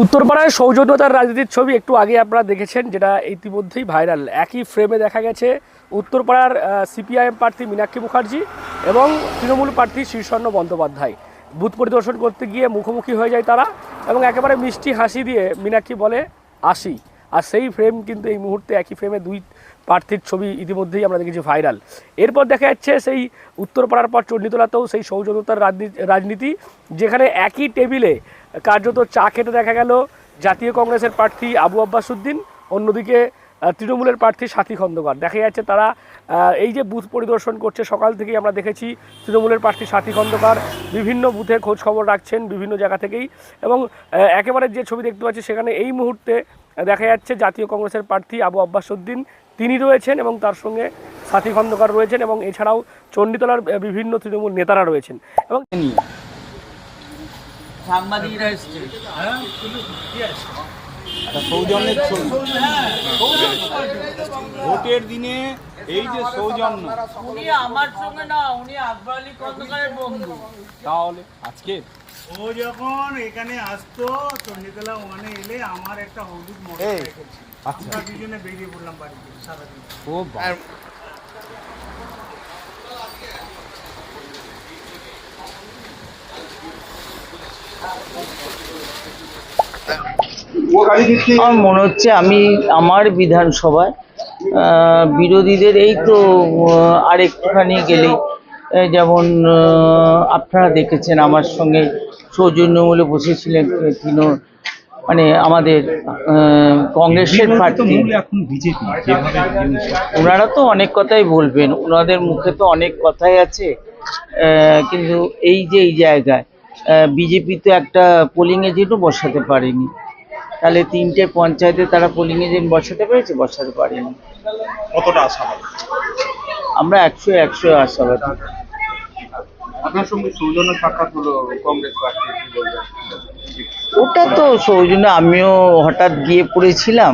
উত্তরপাড়ায় সৌজন্যতার রাজনীতির ছবি একটু আগে আপনারা দেখেছেন, যেটা ইতিমধ্যেই ভাইরাল। একই ফ্রেমে দেখা গেছে উত্তরপাড়ার সিপিআইএম প্রার্থী মীনাক্ষী মুখার্জি এবং তৃণমূল প্রার্থী শীর্ষণ্য বন্দ্যোপাধ্যায় বুথ পরিদর্শন করতে গিয়ে মুখোমুখি হয়ে যায় তারা, এবং একেবারে মিষ্টি হাসি দিয়ে মীনাক্ষী বলে আসি। আর সেই ফ্রেম কিন্তু এই মুহূর্তে একই ফ্রেমে দুই প্রার্থীর ছবি ইতিমধ্যেই আমরা দেখেছি ভাইরাল। এরপর দেখা যাচ্ছে সেই উত্তরপাড়ার পর চণ্ডীতলাতেও সেই সৌজন্যতার রাজনীতি, যেখানে একই টেবিলে কার্যত চা খেতে দেখা গেল জাতীয় কংগ্রেসের প্রার্থী আবু আব্বাস উদ্দিন, অন্যদিকে তৃণমূলের প্রার্থী সাথী খন্দকার। দেখা যাচ্ছে তারা এই যে বুথ পরিদর্শন করছে, সকাল থেকেই আমরা দেখেছি তৃণমূলের প্রার্থী সাথী খন্দকার বিভিন্ন বুথে খোঁজ খবর রাখছেন বিভিন্ন জায়গা থেকেই, এবং একেবারে যে ছবি দেখতে পাচ্ছি সেখানে এই মুহূর্তে দেখা যাচ্ছে জাতীয় কংগ্রেসের প্রার্থী আবু আব্বাস উদ্দিন তিনি রয়েছেন এবং তার সঙ্গে সাথী খন্দকার রয়েছেন, এবং এছাড়াও চণ্ডীতলার বিভিন্ন তৃণমূল নেতারা রয়েছেন। এবং সাংবাদিকরা এসছে সৌজন্যের ছবি ভোটের দিনে এই যে সৌজন্য, উনি আমার সঙ্গে না, উনি আকবর আলী খন্দকারের বন্ধু। তাহলে আজকে ও যখন এখানে আসতো চণ্ডীতলা ওখানে এলে আমার একটা হলুদ মোটরসাইকেল ছিল, আমরা দুজনে বেরিয়ে পড়লাম বাড়িতে সারাদিন। ও আমার মনে হচ্ছে আমি আমার বিধানসভায় বিরোধীদের এই তো আর একটুখানি গেলেই যেমন আপনারা দেখেছেন আমার সঙ্গে সৌজন্যমূলে বসেছিলেন মানে আমাদের কংগ্রেসের প্রার্থী। ওনারা তো অনেক কথাই বলবেন, ওনাদের মুখে তো অনেক কথাই আছে, কিন্তু এই যে এই জায়গায় বিজেপি তো একটা পোলিং এজেন্টও বসাতে পারেনি, তাহলে 3টে পঞ্চায়েতে তারা পোলিং এজেন্ট বসাতে পেরেছে? বসাতে পারেনি। কতটা আশাবাদী? আমরা 100 আশাবাদী। আপনার সঙ্গে সৌজন্য সাক্ষাৎ হলো কংগ্রেস প্রার্থী, কি বলবেন? ওটা তো সৌজন্য, আমিও হঠাৎ গিয়ে পড়েছিলাম,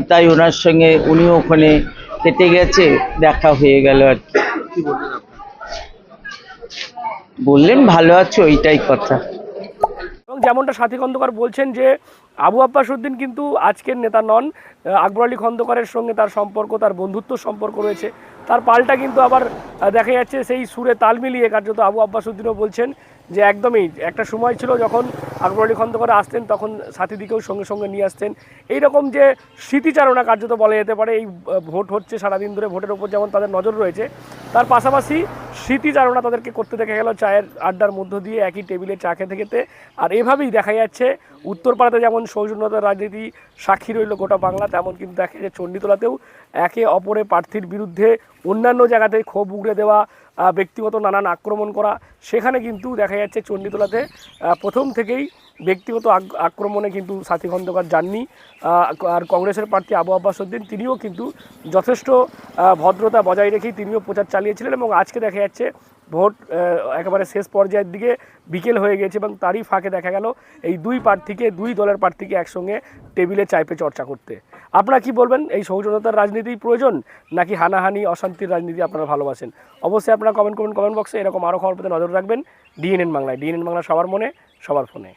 তাই ওনার সঙ্গে উনিও ওখানে কেটে গেছে, দেখা হয়ে গেল আর কি বললেন আপনি? বললেন ভালো আছো, ওইটাই কথা। এবং যেমনটা সাথী খন্দকার বলছেন যে আবু আব্বাস উদ্দিন কিন্তু আজকের নেতা নন, আকবর আলী খন্দকারের সঙ্গে তার সম্পর্ক, তার বন্ধুত্ব সম্পর্ক রয়েছে। তার পাল্টা কিন্তু আবার দেখা যাচ্ছে সেই সুরে তাল মিলিয়ে কার্যত আবু আব্বাস উদ্দিনও বলছেন যে একদমই একটা সময় ছিল যখন আকবর আলী খন্দকার আসতেন তখন সাথীদিকেও সঙ্গে সঙ্গে নিয়ে আসতেন। এইরকম যে স্মৃতিচারণা কার্যত বলা যেতে পারে, এই ভোট হচ্ছে সারাদিন ধরে, ভোটের ওপর যেমন তাদের নজর রয়েছে, তার পাশাপাশি স্মৃতিচারণা তাদেরকে করতে দেখা গেল চায়ের আড্ডার মধ্য দিয়ে, একই টেবিলে চা খেতে খেতে। আর এভাবেই দেখা যাচ্ছে উত্তরপাড়াতে যেমন সৌজন্যতার রাজনীতি সাক্ষী রইল গোটা বাংলা, তেমন কিন্তু দেখা যাচ্ছে চণ্ডীতলাতেও একে অপরের প্রার্থীর বিরুদ্ধে অন্যান্য জায়গাতে ক্ষোভ উগড়ে দেওয়া, ব্যক্তিগত নানান আক্রমণ করা, সেখানে কিন্তু দেখা যাচ্ছে চণ্ডীতলাতে প্রথম থেকেই ব্যক্তিগত আক্রমণে কিন্তু সাথী খন্দকার যাননি। আর কংগ্রেসের প্রার্থী আবু আব্বাস উদ্দিন তিনিও কিন্তু যথেষ্ট ভদ্রতা বজায় রেখেই তিনিও প্রচার চালিয়েছিলেন, এবং আজকে দেখা যাচ্ছে ভোট একেবারে শেষ পর্যায়ের দিকে বিকেল হয়ে গেছে, এবং তারই ফাঁকে দেখা গেল এই দুই দলের প্রার্থীকে একসঙ্গে টেবিলে চাইপে চর্চা করতে। আপনারা কি বলবেন, এই সৌজন্যতার রাজনীতি প্রয়োজন নাকি হানাহানি অশান্তির রাজনীতি আপনারা ভালোবাসেন? অবশ্যই আপনারা কমেন্ট করবেন কমেন্ট বক্সে। এরকম আরও খবর পেতে নজর রাখবেন ডিএনএন বাংলায়। ডিএনএন বাংলা সবার মনে, সবার ফোনে।